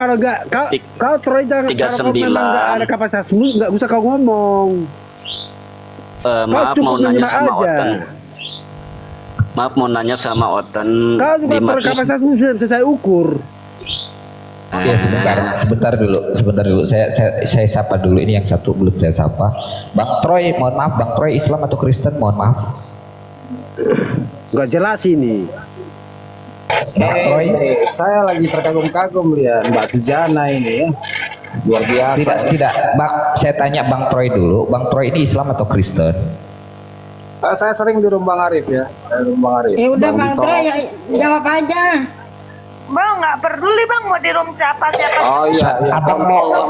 Kalau nggak kau Troy jangan, kalau kau memang nggak ada 39. kapasitasmu nggak usah kau ngomong. Maaf Kau mau cukup nanya menyimak sama aja. Oten. Maaf mau nanya sama Oten Kau di juga Matius. kapasitasmu sudah bisa saya ukur. Ya sebentar dulu. Saya sapa dulu, ini yang satu belum saya sapa. Bang Troy, mohon maaf, Bang Troy Islam atau Kristen? Mohon maaf. Nggak jelas ini. Bang Troy. Saya lagi terkagum-kagum lihat Mbak Sujana ini ya. Luar biasa. Tidak, Bang, saya tanya Bang Troy dulu. Bang Troy ini Islam atau Kristen? Saya sering di rumah Bang Arif ya. Saya di rumah Arif. Ya udah Bang Dito. Troy, ya, jawab aja. Bang, nggak peduli bang mau di room siapa. Oh iya, iya. Abang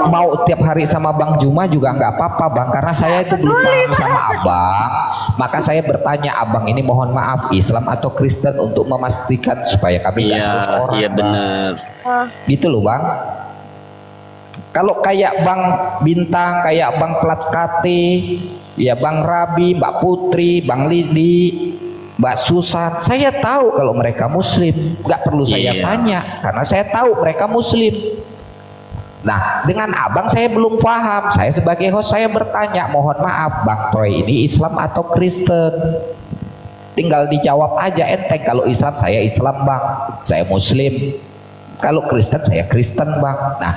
mau tiap hari sama Bang Juma juga nggak apa-apa Bang, karena saya itu belum paham sama Abang, maka saya bertanya Abang ini mohon maaf Islam atau Kristen untuk memastikan supaya kami nggak salah orang. Iya Bang. benar. Gitu loh Bang. Kalau kayak Bang Bintang, kayak Bang Plat Kati, ya Bang Rabi, Mbak Putri, Bang Lidi, Mbak Susan, saya tahu kalau mereka Muslim, nggak perlu saya tanya karena saya tahu mereka Muslim. Nah, dengan Abang saya belum paham. Saya sebagai host saya bertanya, mohon maaf Bang Troy ini Islam atau Kristen? Tinggal dijawab aja enteng. Kalau Islam saya Islam Bang, saya Muslim. Kalau Kristen saya Kristen Bang. Nah,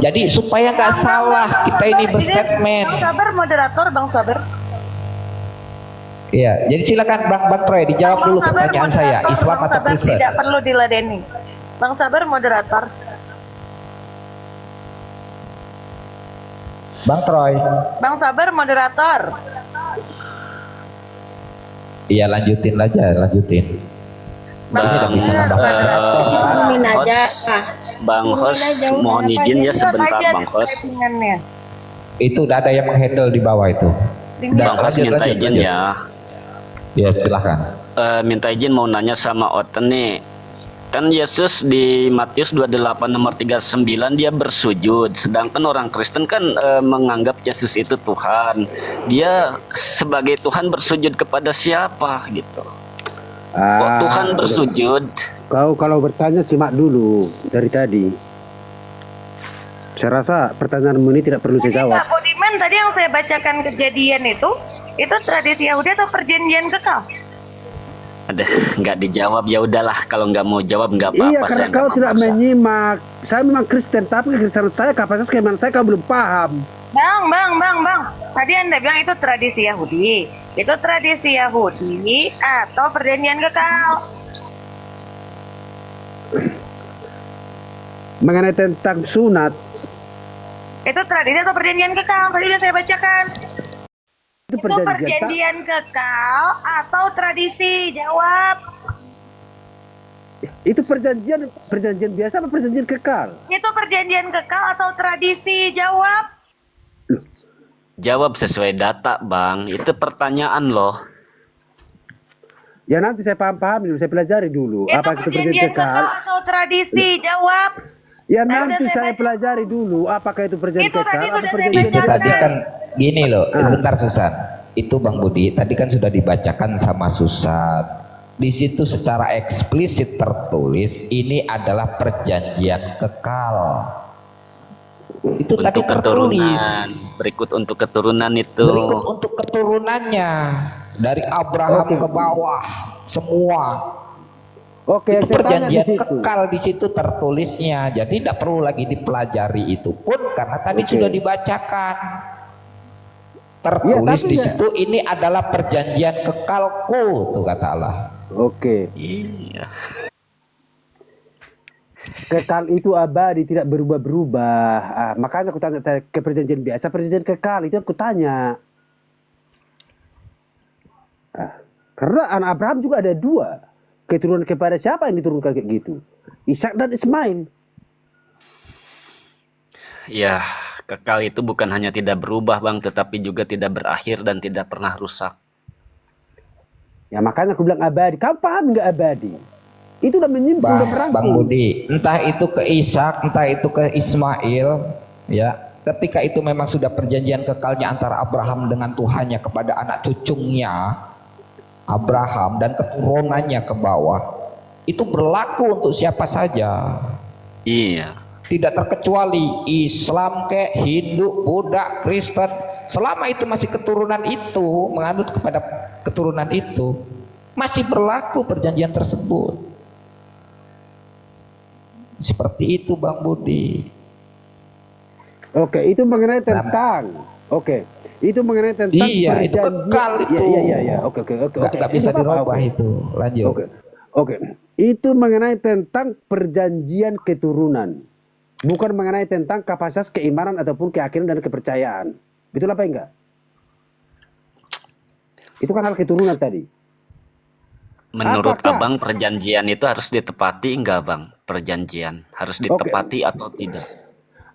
jadi supaya nggak salah kita ini berstatement. Bang Sabar moderator, Bang Sabar. Iya, jadi silakan Bang Troy dijawab dulu pertanyaan saya, Islam Bang atau Sabar Kristen? tidak perlu diladeni. Bang Sabar moderator. Bang Troy. Bang Sabar moderator. Iya lanjutin aja, lanjutin. Bang Tidak bisa Sabar nambah. Ngomongin aja. Bang host mohon izin ya sebentar Bang host. Itu udah ada yang menghandle di bawah itu. Bang host minta izin ya. Ya silahkan. Minta izin mau nanya sama Oten nih. Kan Yesus di Matius 28 nomor 39 dia bersujud, sedangkan orang Kristen kan menganggap Yesus itu Tuhan. Dia sebagai Tuhan bersujud kepada siapa gitu? Tuhan bersujud. Kau kalau bertanya simak dulu dari tadi. Saya rasa pertanyaanmu ini tidak perlu saya Jadi jawab. Pak Budiman tadi yang saya bacakan kejadian itu tradisi Yahudi atau perjanjian kekal? Ada nggak dijawab, ya udahlah, kalau nggak mau jawab nggak Iya, apa-apa. karena kau tidak menyimak. Saya memang Kristen, tapi Kristen saya kapasitas keimanan saya kau belum paham. Bang. Tadi Anda bilang itu tradisi Yahudi. Itu tradisi Yahudi atau perjanjian kekal? Mengenai tentang sunat, Itu tradisi atau perjanjian kekal? Tadi udah saya bacakan. itu Itu perjanjian kekal atau tradisi? Jawab. Itu perjanjian biasa apa perjanjian kekal? Itu perjanjian kekal atau tradisi? Jawab. Jawab sesuai data Bang, itu pertanyaan loh. Ya nanti saya paham dulu, saya pelajari dulu. Itu Apa itu perjanjian kekal atau tradisi? Jawab. Ya Nah, nanti udah saya baca. pelajari dulu. Apakah itu perjanjian Itu kekal tadi atau sudah saya perjanjian Itu bacakan. tadi kan gini loh, bentar Susan. Itu Bang Budi, tadi kan sudah dibacakan sama Susan. Di situ secara eksplisit tertulis ini adalah perjanjian kekal. Itu tadi Untuk tertulis. keturunan, berikut untuk keturunan itu. Berikut untuk keturunannya dari Abraham ke bawah semua. Oke, Itu saya tanya di perjanjian situ. kekal di situ tertulisnya. Jadi tidak perlu lagi dipelajari itu pun karena tadi sudah dibacakan. Tertulis tapi di ya- situ ini adalah perjanjian kekalku tuh kata Allah. Oke. Iya. Kekal itu abadi, tidak berubah-berubah. Makanya aku tanya ke perjanjian biasa, perjanjian kekal itu aku tanya. Karena anak Abraham juga ada dua. Keturunan kepada siapa yang diturunkan kayak gitu? Ishak dan Ismail. Ya, kekal itu bukan hanya tidak berubah Bang, tetapi juga tidak berakhir dan tidak pernah rusak. Ya makanya aku bilang abadi. Kamu paham nggak abadi? Itu udah menyimpul, udah Bang merangkum. Budi, entah itu ke Ishak, entah itu ke Ismail, ya. Ketika itu memang sudah perjanjian kekalnya antara Abraham dengan Tuhannya kepada anak cucunya Abraham dan keturunannya ke bawah, itu berlaku untuk siapa saja. Iya. tidak terkecuali Islam kek, Hindu, Buddha, Kristen, selama itu masih keturunan itu, menganut kepada keturunan itu, masih berlaku perjanjian tersebut. Seperti itu Bang Budi. Oke, itu mengenai tentang. Oke, itu mengenai tentang. Iya, itu kekal itu. Iya. Oke. Nggak bisa dirubah itu. Lanjut. Oke. Itu mengenai tentang perjanjian keturunan, bukan mengenai tentang kapasitas keimanan ataupun keyakinan dan kepercayaan. Betul apa enggak? Itu kan hal keturunan tadi. Menurut Apakah- abang perjanjian itu harus ditepati enggak bang? Perjanjian harus ditepati atau tidak?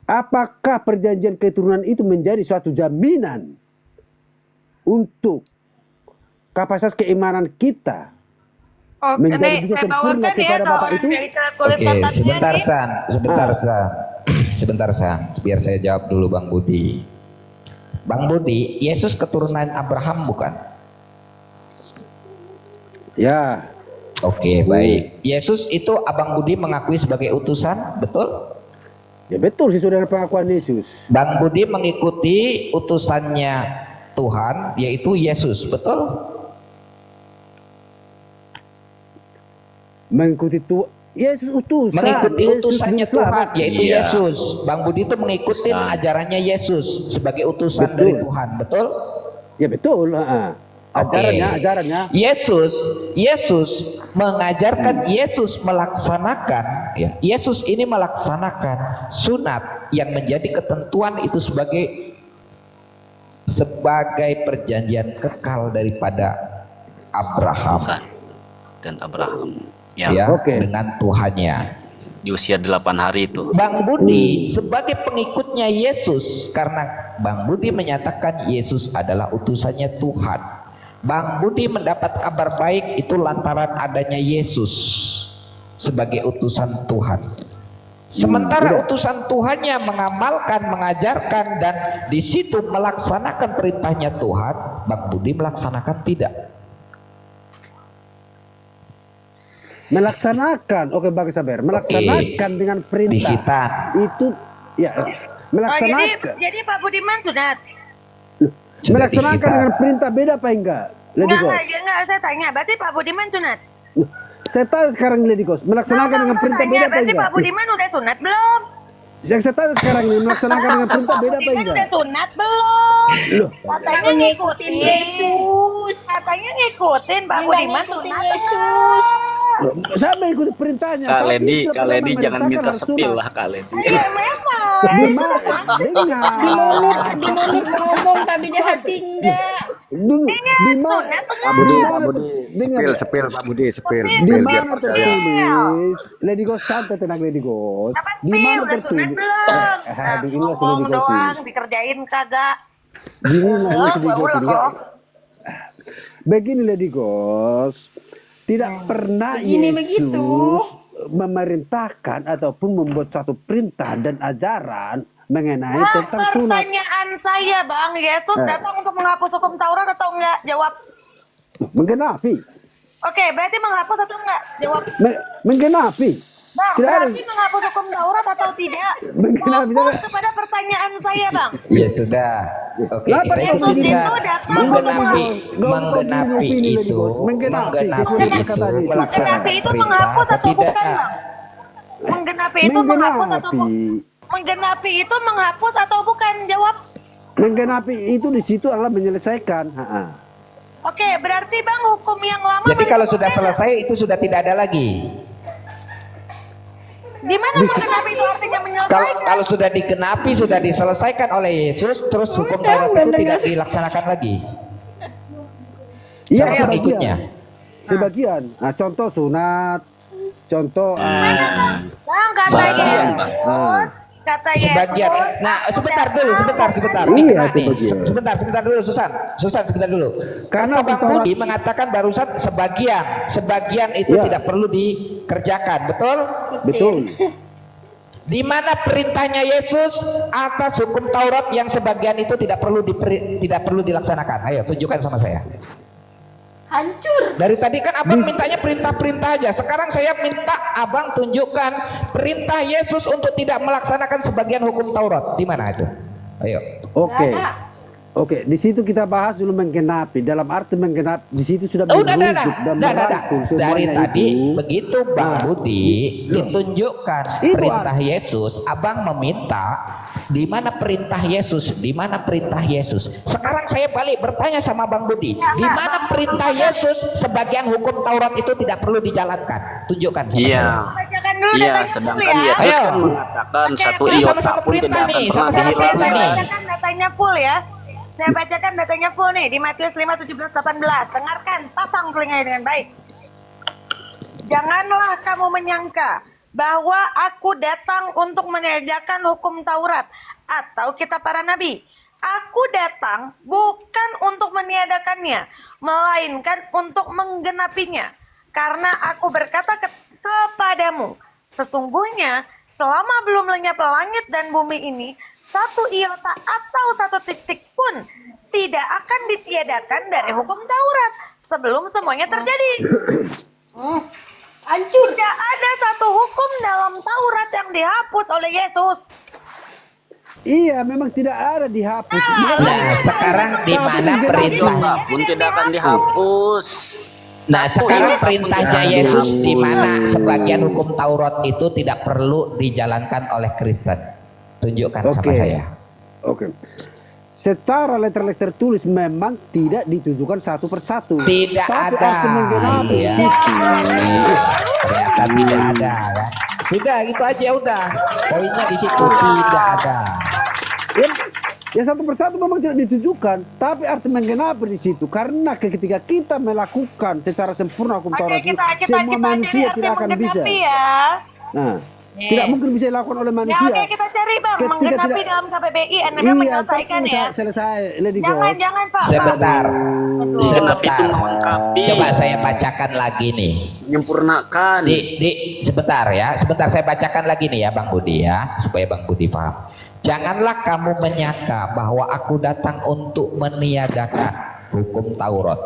Apakah perjanjian keturunan itu menjadi suatu jaminan untuk kapasitas keimanan kita? Oke, Menjadi nih bisa saya sempurna bawakan ya kepada ke Bapak orang itu? yang icat kulit Oke, coklatnya sebentar nih. San, sebentar San, biar saya jawab dulu Bang Budi. Bang Budi, Yesus keturunan Abraham bukan? Ya, Oke, baik. Yesus itu Abang Budi mengakui sebagai utusan, betul? ya betul sesuai dengan pengakuan Yesus. Bang Budi mengikuti utusannya Tuhan, yaitu Yesus, betul? Mengikuti Yesus utusan. Mengikuti Yesus utusannya juru selamat. Tuhan, yaitu Iya. Yesus. Bang Budi itu mengikuti Utusan. ajarannya Yesus sebagai utusan Betul. dari Tuhan, betul? Ya betul. Oke. Ajarannya. Yesus mengajarkan, Yesus melaksanakan, ya. Yesus ini melaksanakan sunat yang menjadi ketentuan itu sebagai perjanjian kekal daripada Abraham, Tuhan dan Abraham ya, yang Oke. dengan Tuhannya. di usia 8 hari itu. Bang Budi sebagai pengikutnya Yesus, karena Bang Budi menyatakan Yesus adalah utusannya Tuhan. Bang Budi mendapat kabar baik itu lantaran adanya Yesus sebagai utusan Tuhan. Sementara utusan Tuhannya mengamalkan, mengajarkan, dan di situ melaksanakan perintahnya Tuhan, Bang Budi melaksanakan tidak. Melaksanakan. Oke, Bang Saber. Melaksanakan dengan perintah. Disitan. Itu ya Oh, melaksanakan. jadi Pak Budiman sunat. Sudah Melaksanakan disitan. dengan perintah beda apa enggak? Lady Ghost. Enggak, saya tanya. Berarti Pak Budiman sunat. Saya tahu sekarang Lady Ghost. Melaksanakan dengan saya perintah tanya, beda apa berarti enggak? Pak Budiman udah sunat belum? Yang saya tahu sekarang ini melaksanakan dengan perintah Pak beda apa Budiman enggak? udah sunat belum? Loh, Katanya ngikutin Yesus. Katanya ngikutin Pak Budiman ngikutin sunat Yesus. loh, saya mengikuti perintahnya. Kak tapi Ledi, setiap Kak ulama Ledi jangan memerintahkan minta harus sepil sunat. lah Kak Ledi. Iya memang. Di mana? Dengar. Di mulut ngomong tapi di hati enggak. Di mana? Sunat Pak enggak? Budi, Di Pak mana? Budi, Dengar. sepil Pak Budi, sepil. Di Sepil, biar mana percaya. tertulis? Lady Ghost santai tenang Lady Ghost. Apa Di sih mana udah sunat tertulis? belum? Di ini lah Ngomong Lady Ghost. doang, dikerjain kagak. Di ini lah Lady Gua Ghost. ulah kok. Begini Lady Ghost, tidak pernah Begini Yesus begitu. memerintahkan ataupun membuat suatu perintah dan ajaran mengenai tentang sunat. Pertanyaan saya Bang, Yesus datang untuk menghapus hukum Taurat atau enggak? Jawab. Menggenapi, Oke, berarti menghapus atau enggak? Jawab. menggenapi. Bang, Tidak ada. berarti menghapus hukum Taurat atau tidak? Menggenapi, Fokus tidak. kepada pertanyaan saya Bang. Ya sudah. Oke, Kenapa kita Yesus itu bisa itu datang untuk menggenapi, menghapus- menggenapi itu, Menggenapi menggenapi itu, Menggenapi melaksanakan Menggenapi itu perintah menghapus atau atau tidak. bukan Bang? Menggenapi itu menghapus atau menggenapi itu menghapus atau bukan? Jawab. Menggenapi itu di situ adalah menyelesaikan. Oke, berarti Bang hukum yang lama Jadi kalau masih sudah dipakai selesai itu sudah tidak ada lagi. nggak? Di mana menggenapi itu artinya Kalau menyelesaikan? kalau sudah digenapi, sudah diselesaikan oleh Yesus, terus hukum Udah, Taurat itu udah tidak nggak- dilaksanakan lagi. Iya, Sama pengikutnya. Sebagian. Nah, contoh sunat, contoh Bang, kata Sebagian, Yesus, Bang. kata Sebagian. Yesus. Nah, aku sebentar datang dulu, sebentar. Iya, Ini kena nih. sebagian. Sebentar dulu, Susan, sebentar dulu. Karena Karena Bang Taurat- Budi mengatakan barusan sebagian itu Iya. tidak perlu dikerjakan, betul? betul. Di mana perintahnya Yesus atas hukum Taurat yang sebagian itu tidak perlu dilaksanakan? Ayo tunjukkan sama saya. Hancur. Dari tadi kan abang mintanya perintah-perintah aja. Sekarang saya minta abang tunjukkan perintah Yesus untuk tidak melaksanakan sebagian hukum Taurat. Di mana itu? Ayo. Oke. Nggak ada. Oke, di situ kita bahas dulu menggenapi. Dalam arti menggenapi, di situ sudah Udah, merujuk dan merangkum Dari semuanya tadi itu. begitu Bang Nah, Budi ditunjukkan Itu perintah Yesus, abang meminta di mana perintah Yesus, di mana perintah Yesus. Sekarang saya balik bertanya sama Bang Budi, di mana perintah Yesus sebagian hukum Taurat itu tidak perlu dijalankan? Tunjukkan sama saya. Iya. Bacakan dulu Iya, datanya full sedangkan ya. Yesus Ayo. kan mengatakan Oke, satu ini iota sama-sama pun tidak perintah akan nih, pernah sama-sama Saya perintah nih. dihilangkan. bacakan datanya full ya. Saya bacakan datanya full nih di Matius 5, 17, 18. Dengarkan, pasang telinganya dengan baik. Janganlah kamu menyangka bahwa aku datang untuk mengerjakan hukum Taurat atau kitab para nabi. Aku datang bukan untuk meniadakannya, melainkan untuk menggenapinya. Karena aku berkata kepadamu, sesungguhnya selama belum lenyap langit dan bumi ini, satu iota atau satu titik pun tidak akan ditiadakan dari hukum Taurat sebelum semuanya terjadi. Hancur. Tidak ada satu hukum dalam Taurat yang dihapus oleh Yesus. Iya, memang tidak ada dihapus. Nah, sekarang di mana perintah? Iota pun tidak akan dihapus. Nah, Satu sekarang iota pun perintahnya tidak akan Yesus di dihapus. mana sebagian hukum Taurat itu tidak perlu dijalankan oleh Kristen. Tunjukkan sama Oke. saya. Oke. Secara letter-letter tertulis memang tidak ditujukan satu persatu. Tidak Tapi ada. aku menggenapi. Iya. Ternyata tidak ada kan. Sudah gitu aja udah. Poinnya di situ tidak ada. Ya satu persatu memang tidak ditujukan, tapi arti menggenapi di situ karena ketika kita melakukan secara sempurna hukum Oke, Taurat itu, kita semua cari manusia arti tidak akan bisa. menggenapi ya. Nah, Nih. tidak mungkin bisa dilakukan oleh Ya manusia. oke, kita cari Bang, Ketika menggenapi tidak- dalam KBBI, Anda Iya, menyelesaikan tapi ya. selesai, Lady Go. Jangan Pak. Sebentar. Menggenapi itu Sebentar. melengkapi, Coba saya bacakan lagi nih. menyempurnakan. Sebentar ya, sebentar saya bacakan lagi nih ya Bang Budi ya, supaya Bang Budi paham. Janganlah kamu menyangka bahwa aku datang untuk meniadakan hukum Taurat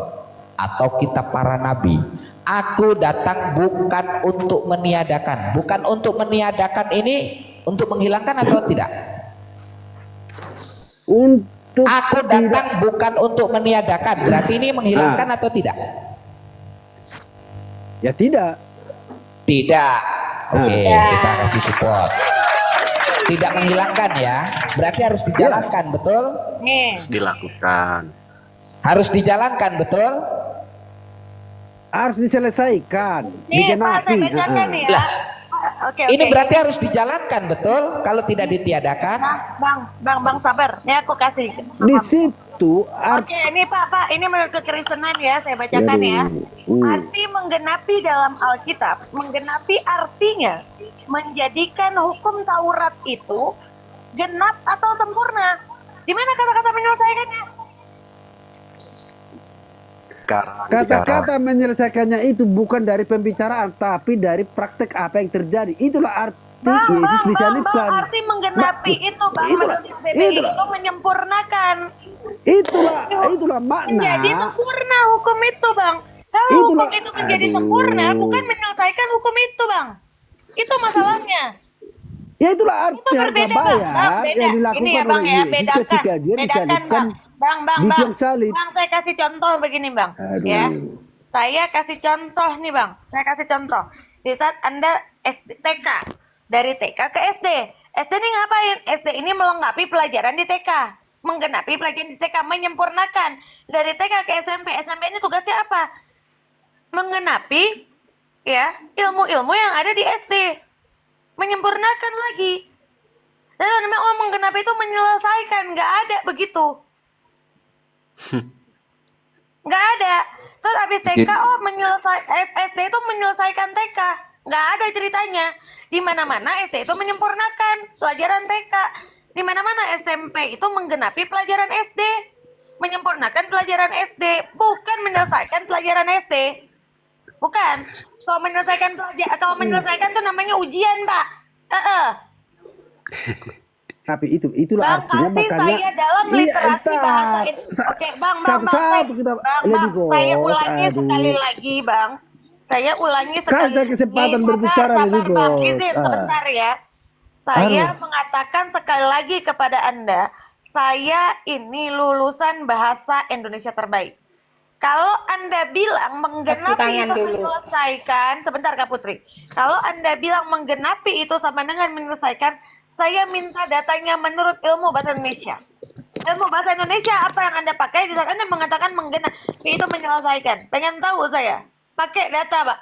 atau kitab para nabi. Aku datang bukan untuk meniadakan. Bukan untuk meniadakan ini untuk menghilangkan atau tidak? Untuk Aku datang bukan untuk meniadakan. Berarti ini menghilangkan atau tidak? ya tidak. Tidak. Oke, Tidak. kita kasih support. Tidak menghilangkan ya. Berarti harus dijalankan, betul? Nih. Harus dilakukan. Harus dijalankan, betul? Harus diselesaikan. Nih Pak, saya digenapi. bacakan nih ya. Lah, Oke. Ini berarti harus dijalankan, betul? Kalau tidak ditiadakan, Nah, Bang sabar. Nih aku kasih. Di situ Oke, ini Pak, ini menurut kekristenan ya, saya bacakan ya. Arti menggenapi dalam Alkitab, menggenapi artinya menjadikan hukum Taurat itu genap atau sempurna. Di mana kata-kata menyelesaikannya? kata-kata menyelesaikannya itu bukan dari pembicaraan, tapi dari praktek apa yang terjadi. Itulah arti Yesus disalibkan. Arti menggenapi itu Bang, itulah- menurut KBBI itulah. itu menyempurnakan. Itulah makna. Menjadi sempurna hukum itu Bang. Kalau Itulah- hukum itu menjadi sempurna, bukan menyelesaikan hukum itu Bang. Itu masalahnya. Ya itulah arti Itu berbeda harga Bang. bayar Bang, beda. yang dilakukan Ini ya Bang oleh ya, Yesus bedakan. ketika dia Bedakan disalibkan Bang. Bang. di tiang salib. Bang, saya kasih contoh begini Bang. Aduh. Ya. Saya kasih contoh nih Bang. Saya kasih contoh. Di saat Anda TK, dari TK ke SD. SD ini ngapain? SD ini melengkapi pelajaran di TK. Menggenapi pelajaran di TK, menyempurnakan. Dari TK ke SMP. SMP ini tugasnya apa? Menggenapi ya ilmu-ilmu yang ada di SD. Menyempurnakan lagi. Dan memang menggenapi itu menyelesaikan, nggak ada begitu. Nggak ada. Terus habis TK, SD itu menyelesaikan TK. Nggak ada ceritanya. Di mana-mana SD itu menyempurnakan pelajaran TK. Di mana-mana SMP itu menggenapi pelajaran SD. Menyempurnakan pelajaran SD, bukan menyelesaikan pelajaran SD. Bukan. Kalau menyelesaikan tuh namanya ujian, Pak. Tapi itulah Bang, artinya kasih makanya. saya dalam Iya, literasi entar. bahasa Oke, Bang, Satu-satu kita Bang, saya Bos. ulangi Aduh. sekali lagi, Bang. Saya ulangi sekali Kasih lagi. kesempatan Sabar, berbicara sabar, Lady Bang. Bos. Izin Ah. sebentar ya. Saya Harus. mengatakan sekali lagi kepada Anda, saya ini lulusan bahasa Indonesia terbaik. Kalau Anda bilang menggenapi tangan itu dulu. menyelesaikan, sebentar Kak Putri. Kalau Anda bilang menggenapi itu sama dengan menyelesaikan, saya minta datanya menurut ilmu bahasa Indonesia. Ilmu bahasa Indonesia apa yang Anda pakai di saat Anda mengatakan menggenapi itu menyelesaikan? Pengen tahu saya. Pakai data, Pak.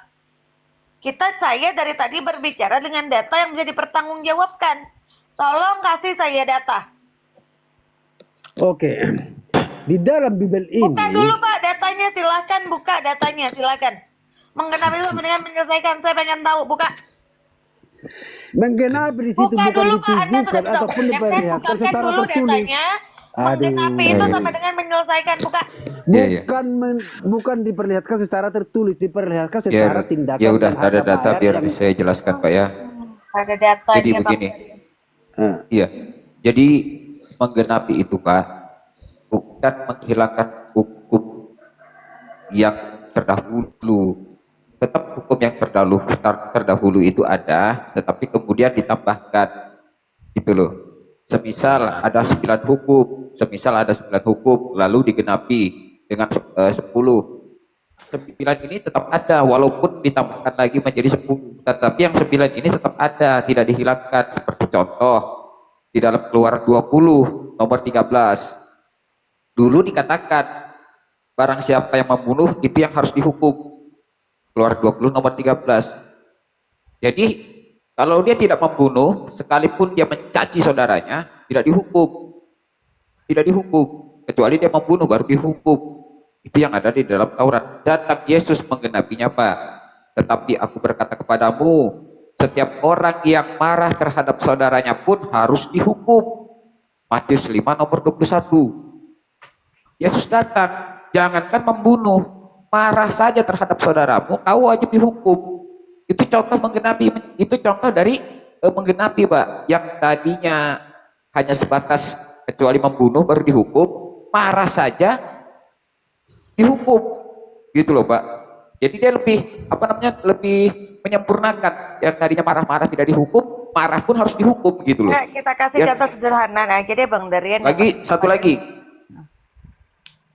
Saya dari tadi berbicara dengan data yang bisa dipertanggungjawabkan. Tolong kasih saya data. Oke. Di dalam Bible ini. Buka dulu Pak datanya, silahkan buka datanya, silahkan. Menggenapi itu dengan menyelesaikan, saya pengen tahu, buka. Menggenapi di situ Buka bukan dulu Pak, Anda ditujukan sudah bisa ataupun ucapkan, diperlihatkan bukakan secara dulu tertulis. datanya. Menggenapi itu sama dengan menyelesaikan, buka. Iya, iya. Bukan diperlihatkan secara tertulis, diperlihatkan Ya, secara tindakan. ya udah dan ada harta data bayar biar yang- saya jelaskan Pak ya. Ada data Jadi Bang. begini. Ah. Iya. Jadi menggenapi itu Pak bukan menghilangkan hukum yang terdahulu. Tetap hukum yang terdahulu itu ada, tetapi kemudian ditambahkan gitu loh. Semisal ada 9 hukum, lalu digenapi dengan 10. 9 ini tetap ada walaupun ditambahkan lagi menjadi 10, tetapi yang 9 ini tetap ada, tidak dihilangkan. Seperti contoh di dalam Keluaran 20 nomor 13 dulu dikatakan barang siapa yang membunuh itu yang harus dihukum. Keluaran 20 nomor 13. Jadi kalau dia tidak membunuh, sekalipun dia mencaci saudaranya, tidak dihukum. Tidak dihukum, kecuali dia membunuh baru dihukum. Itu yang ada di dalam Taurat. Datang Yesus menggenapinya Pak. Tetapi aku berkata kepadamu, setiap orang yang marah terhadap saudaranya pun harus dihukum. Matius 5 nomor 21. Yesus datang, jangankan membunuh, marah saja terhadap saudaramu, kau wajib dihukum. Itu contoh menggenapi, itu contoh dari menggenapi Pak. Yang tadinya hanya sebatas kecuali membunuh baru dihukum, marah saja dihukum, gitu loh Pak. Jadi dia lebih menyempurnakan. Yang tadinya marah-marah tidak dihukum, marah pun harus dihukum, gitu loh. Nah, kita kasih Ya. contoh sederhana aja deh Bang Darian.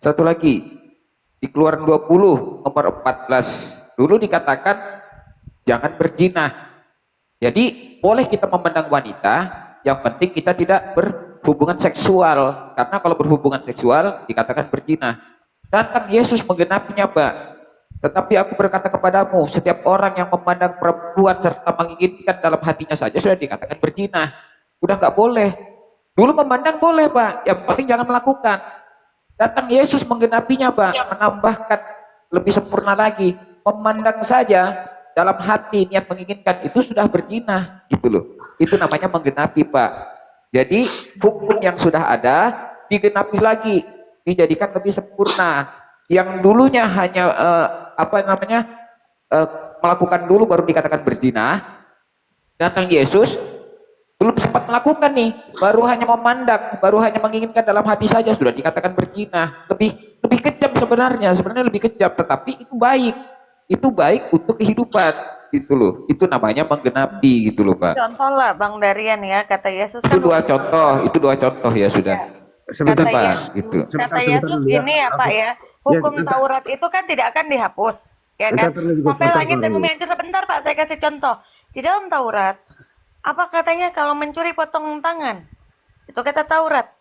Satu lagi di Keluaran 20 nomor 14 dulu dikatakan jangan berzina. Jadi boleh kita memandang wanita, yang penting kita tidak berhubungan seksual, karena kalau berhubungan seksual dikatakan berzina. Datang Yesus menggenapinya Pak. Tetapi aku berkata kepadamu, setiap orang yang memandang perempuan serta menginginkan dalam hatinya saja sudah dikatakan berzina. Udah nggak boleh. Dulu memandang boleh Pak, yang penting jangan melakukan. Datang Yesus menggenapinya Pak, menambahkan lebih sempurna lagi. Memandang saja dalam hati niat menginginkan itu sudah berzina, gitu loh. Itu namanya menggenapi Pak. Jadi hukum yang sudah ada digenapi lagi, dijadikan lebih sempurna. Yang dulunya hanya melakukan dulu baru dikatakan berzina. Datang Yesus belum sempat melakukan nih, baru hanya memandang, baru hanya menginginkan dalam hati saja sudah dikatakan berzina. Lebih kejam sebenarnya lebih kejam, tetapi itu baik untuk kehidupan, gitu loh. Itu namanya menggenapi, gitu loh Pak. Contoh lah Bang Darian ya, kata Yesus Itu dua contoh ya sudah. Kata Pak, Yesus, gitu. kata Yesus gini ya Pak ya, hukum Taurat itu kan tidak akan dihapus, ya kan? Sampai langit dan bumi hancur. Sebentar Pak, saya kasih contoh. Di dalam Taurat, apa katanya kalau mencuri potong tangan? Itu kata Taurat.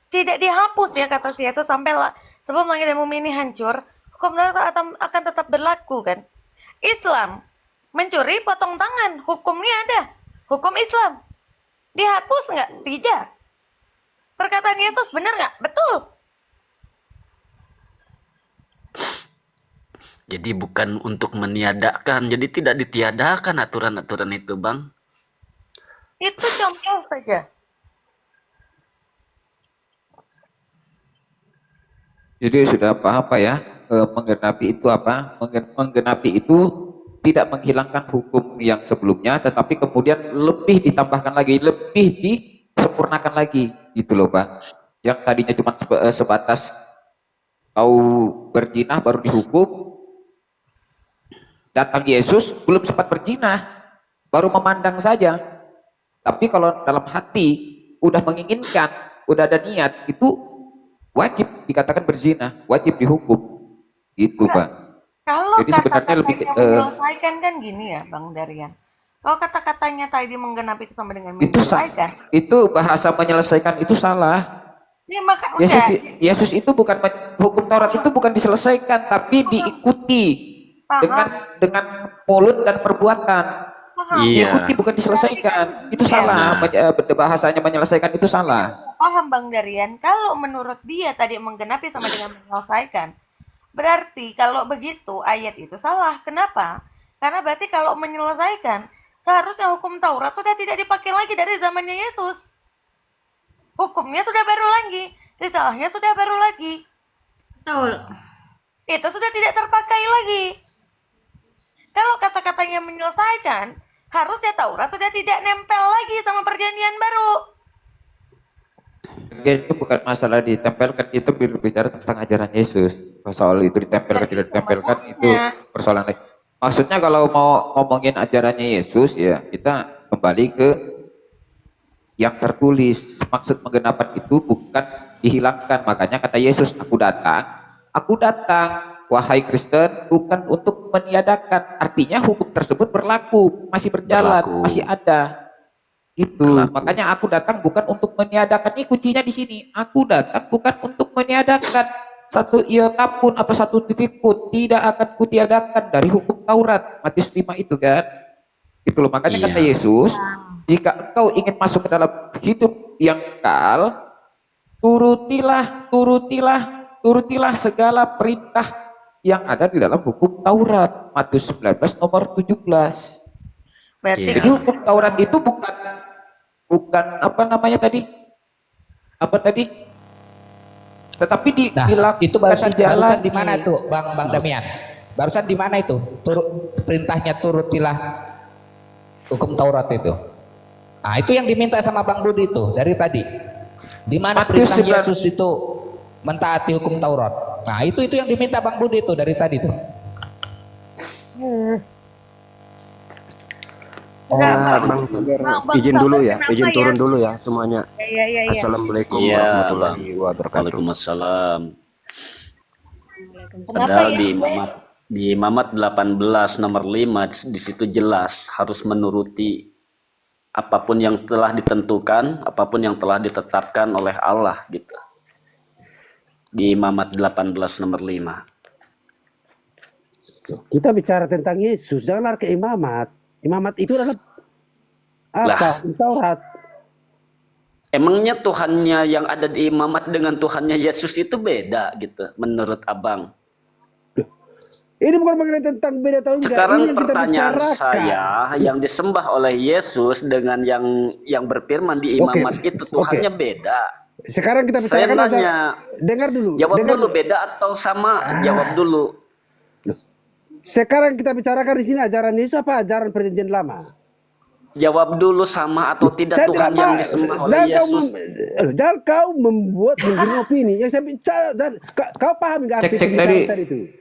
Tidak dihapus ya kata si Yesus sampai sebelum langit dan bumi ini hancur, hukum Taurat akan tetap berlaku kan? Islam, mencuri potong tangan, hukumnya ada. Hukum Islam. Dihapus nggak? Tidak. Perkataan Yesus benar nggak? Betul. Jadi bukan untuk meniadakan, jadi tidak ditiadakan aturan-aturan itu, Bang. Itu contoh saja. Jadi sudah paham Pak ya, menggenapi itu apa? Menggenapi itu tidak menghilangkan hukum yang sebelumnya, tetapi kemudian lebih ditambahkan lagi, lebih disempurnakan lagi gitu loh Bang. Yang tadinya cuma sebatas kau berzina baru dihukum, datang Yesus belum sempat berzina, baru memandang saja. Tapi kalau dalam hati udah menginginkan, udah ada niat, itu wajib dikatakan berzina, wajib dihukum gitu Enggak. Bang. Kalau Jadi sebenarnya lebih kata-katanya menyelesaikan kan gini ya Bang Darian. Kalau kata-katanya tadi menggenapi itu sama dengan menyelesaikan. itu bahasa menyelesaikan itu salah. Ya maka Yesus, udah. Yesus itu bukan hukum Taurat itu bukan diselesaikan tapi diikuti dengan mulut dan perbuatan. Paham. Iya. Diikuti bukan diselesaikan. Itu salah. Bahasanya menyelesaikan itu salah. Paham Bang Darian, kalau menurut dia tadi menggenapi sama dengan menyelesaikan, berarti kalau begitu ayat itu salah. Kenapa? Karena berarti kalau menyelesaikan, seharusnya hukum Taurat sudah tidak dipakai lagi dari zamannya Yesus. Hukumnya sudah baru lagi, risalahnya sudah baru lagi. Betul. Itu sudah tidak terpakai lagi. Kalau kata-katanya menyelesaikan, harusnya Taurat sudah tidak nempel lagi sama perjanjian baru. Itu bukan masalah ditempelkan, itu berbicara tentang ajaran Yesus. Soal itu ditempelkan tidak ditempelkan itu persoalan lain. Maksudnya kalau mau ngomongin ajarannya Yesus ya kita kembali ke yang tertulis. Maksud menggenapan itu bukan dihilangkan. Makanya kata Yesus, aku datang wahai Kristen bukan untuk meniadakan. Artinya hukum tersebut berlaku, masih berjalan, masih ada. Itu makanya aku datang bukan untuk meniadakan. Ini kuncinya di sini. Aku datang bukan untuk meniadakan satu iota pun atau satu titik pun tidak akan kutiadakan dari hukum Taurat. Matius 5 itu kan. Itu loh makanya kata Yesus, jika engkau ingin masuk ke dalam hidup yang kekal, turutilah segala perintah yang ada di dalam hukum Taurat. Matius 19 nomor 17. Berarti Jadi hukum Taurat itu bukan apa namanya tadi? Apa tadi? Tetapi dilakukan itu barusan jalan di mana tuh Bang Damian? Barusan di mana itu? Perintahnya turutilah hukum Taurat itu. Nah, itu yang diminta sama Bang Budi itu dari tadi. Di mana perintah Yesus itu mentaati hukum Taurat. Nah, itu yang diminta Bang Budi itu dari tadi tuh. Bang Sabar, izin dulu ya, izin turun dulu ya semuanya. Iya. Assalamualaikum Iya, warahmatullahi wabarakatuh. Waalaikumsalam. Kenapa Padahal ya? di Mamat 18 nomor 5 di situ jelas harus menuruti apapun yang telah ditentukan, apapun yang telah ditetapkan oleh Allah gitu. Di Mamat 18 nomor 5. Kita bicara tentang Yesus, jangan lari ke imamat. Imamat itu adalah apa? Taurat. Emangnya Tuhannya yang ada di imamat dengan Tuhannya Yesus itu beda gitu menurut Abang? Ini bukan mengenai tentang beda tahun. Sekarang pertanyaan saya, yang disembah oleh Yesus dengan yang berfirman di imamat itu Tuhannya beda. Sekarang kita Saya bicarakan nanya, dengar dulu. jawab dulu beda atau sama? Jawab dulu. Sekarang kita bicarakan di sini ajaran Yesus apa ajaran perjanjian lama? Jawab dulu sama atau tidak Tuhan yang disembah oleh Yesus. Jangan kau membuat opini. Yang saya bicara, kau paham nggak arti pembicaraan tadi itu?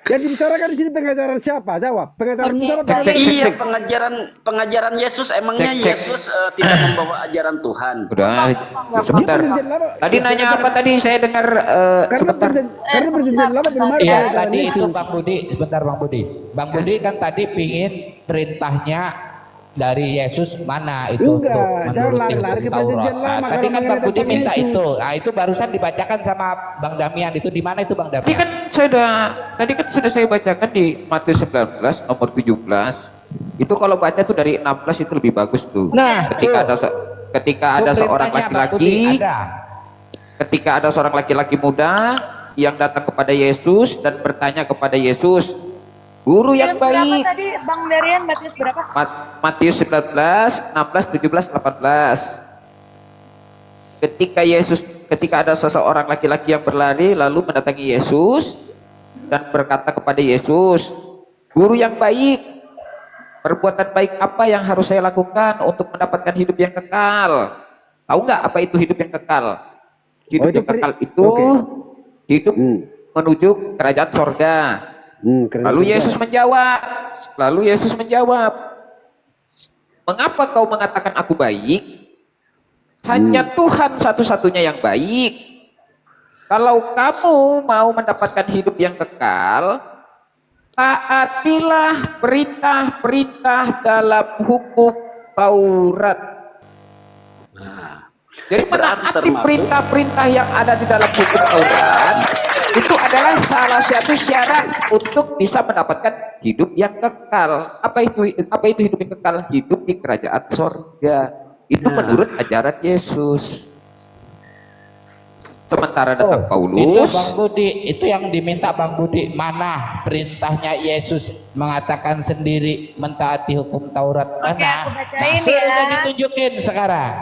Yang dibicarakan di sini pengajaran siapa? Jawab. Pengajaran Musa apa? Iya, pengajaran Yesus. Emangnya Yesus tidak membawa ajaran Tuhan? Udah, sebentar. Tadi nanya apa tadi? Saya dengar sebentar. Karena perjanjian lama belum ada. Iya, tadi itu Bang Budi, sebentar Bang Budi. Bang Budi kan tadi pingin perintahnya dari Yesus mana itu Enggak, untuk jangan menuruti lari ke hukum perjanjian Taurat. lama. Tadi Kalau kan Bang Budi mengenai minta Yesus. itu. Nah, itu barusan dibacakan sama Bang Damian itu di mana itu Bang Tadi Damian? kan tadi kan sudah saya bacakan di Matius 19 nomor 17. Itu kalau baca tuh dari 16 itu lebih bagus tuh. Nah, ketika ada seorang perintahnya Bang Budi laki-laki, ada. ketika ada seorang laki-laki muda yang datang kepada Yesus dan bertanya kepada Yesus, guru yang Berapa baik. tadi Bang Darian Matius berapa? Matius 19, 16, 17, 18. Ketika ada seseorang laki-laki yang berlari lalu mendatangi Yesus dan berkata kepada Yesus, guru yang baik, perbuatan baik apa yang harus saya lakukan untuk mendapatkan hidup yang kekal? Tahu nggak apa itu hidup yang kekal? Hidup itu yang kekal itu oke. hidup menuju kerajaan sorga. Keren Lalu juga. Yesus menjawab, mengapa kau mengatakan aku baik? Hanya Tuhan satu-satunya yang baik. Kalau kamu mau mendapatkan hidup yang kekal, taatilah perintah-perintah dalam hukum Taurat. Nah, Jadi berarti menaati termasuk perintah-perintah yang ada di dalam hukum Taurat itu adalah salah satu syarat untuk bisa mendapatkan hidup yang kekal. Apa itu hidup yang kekal? Hidup di kerajaan sorga. Itu menurut ajaran Yesus. Sementara datang Itu Paulus, Bang Budi, itu yang diminta Bang Budi, mana perintahnya Yesus mengatakan sendiri mentaati hukum Taurat, Oke, mana? aku bacain Itu ya. udah ditunjukin sekarang.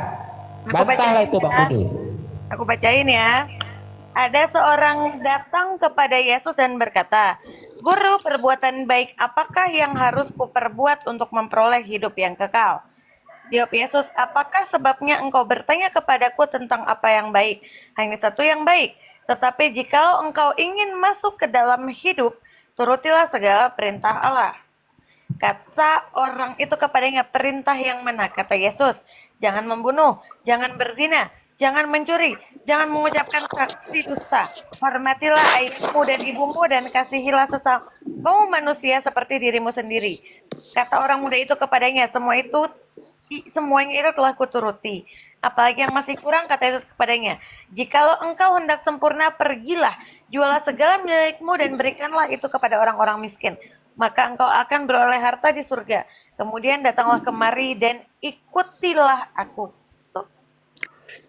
Aku Bantahlah bacain itu Bang ya. Budi. Aku bacain ya. Ada seorang datang kepada Yesus dan berkata, Guru, perbuatan baik apakah yang harus kuperbuat untuk memperoleh hidup yang kekal? Jawab Yesus, apakah sebabnya engkau bertanya kepadaku tentang apa yang baik? Hanya satu yang baik. Tetapi jikalau engkau ingin masuk ke dalam hidup, turutilah segala perintah Allah. Kata orang itu kepadanya, perintah yang mana? Kata Yesus, jangan membunuh, jangan berzina, jangan mencuri, jangan mengucapkan saksi dusta. Hormatilah ayahmu dan ibumu dan kasihilah sesamamu manusia seperti dirimu sendiri. Kata orang muda itu kepadanya, semuanya itu telah kuturuti. Apalagi yang masih kurang, kata Yesus kepadanya, jikalau engkau hendak sempurna, pergilah, jualah segala milikmu dan berikanlah itu kepada orang-orang miskin. Maka engkau akan beroleh harta di surga. Kemudian datanglah kemari dan ikutilah aku. Tuh.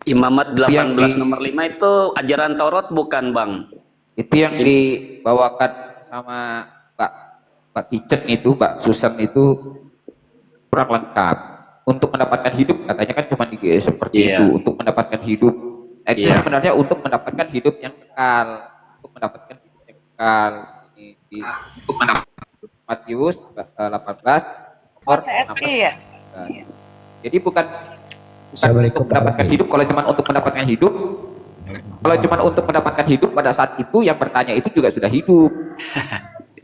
Imamat Yang 18 nomor 5 itu ajaran Taurat bukan, Bang? itu yang dibawakan sama Mbak Kitchen itu, Mbak Susan itu kurang lengkap. Untuk mendapatkan hidup, katanya kan cuma seperti itu. Untuk mendapatkan hidup, itu sebenarnya untuk mendapatkan hidup yang kekal. Untuk mendapatkan hidup yang kekal. Untuk mendapatkan Matius 18 nomor TSI ya? Jadi bukan untuk mendapatkan hidup. Kalau cuma untuk mendapatkan hidup, pada saat itu yang bertanya itu juga sudah hidup.